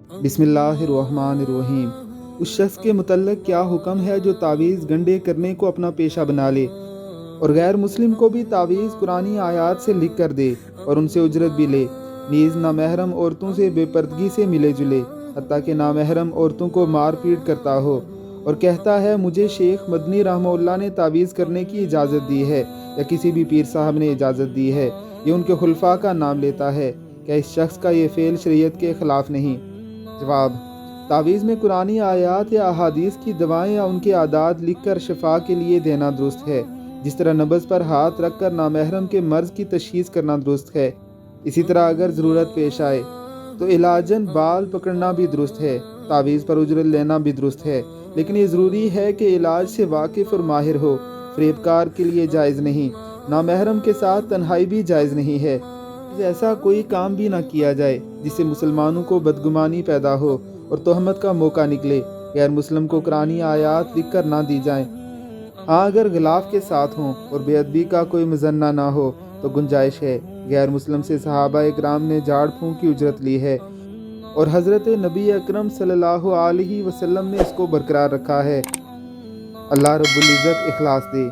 بسم اللہ الرحمن الرحیم۔ اس شخص کے متعلق کیا حکم ہے جو تعویذ گنڈے کرنے کو اپنا پیشہ بنا لے اور غیر مسلم کو بھی تعویذ قرآنی آیات سے لکھ کر دے اور ان سے اجرت بھی لے، نیز نامحرم عورتوں سے بے پردگی سے ملے جلے، حتیٰ کہ نامحرم عورتوں کو مار پیٹ کرتا ہو اور کہتا ہے مجھے شیخ مدنی رحمہ اللہ نے تعویذ کرنے کی اجازت دی ہے یا کسی بھی پیر صاحب نے اجازت دی ہے، یہ ان کے خلفاء کا نام لیتا ہے، کیا اس شخص کا یہ فعل شریعت کے خلاف نہیں؟ جواب: تعویذ میں قرآنی آیات یا احادیث کی دوائیں یا ان کے اعداد لکھ کر شفا کے لیے دینا درست ہے، جس طرح نبض پر ہاتھ رکھ کر نامحرم کے مرض کی تشخیص کرنا درست ہے۔ اسی طرح اگر ضرورت پیش آئے تو علاجاً بال پکڑنا بھی درست ہے، تعویذ پر اجرت لینا بھی درست ہے، لیکن یہ ضروری ہے کہ علاج سے واقف اور ماہر ہو، فریب کار کے لیے جائز نہیں، نامحرم کے ساتھ تنہائی بھی جائز نہیں ہے، ایسا کوئی کام بھی نہ کیا جائے جس سے مسلمانوں کو بدگمانی پیدا ہو اور تہمت کا موقع نکلے، غیر مسلم کو قرآنی آیات لکھ کر نہ دی جائیں۔ ہاں اگر غلاف کے ساتھ ہوں اور بے ادبی کا کوئی مظنہ نہ ہو تو گنجائش ہے، غیر مسلم سے صحابہ اکرام نے جھاڑ پھونک کی اجرت لی ہے اور حضرت نبی اکرم صلی اللہ علیہ وسلم نے اس کو برقرار رکھا ہے۔ اللہ رب العزت اخلاص دے۔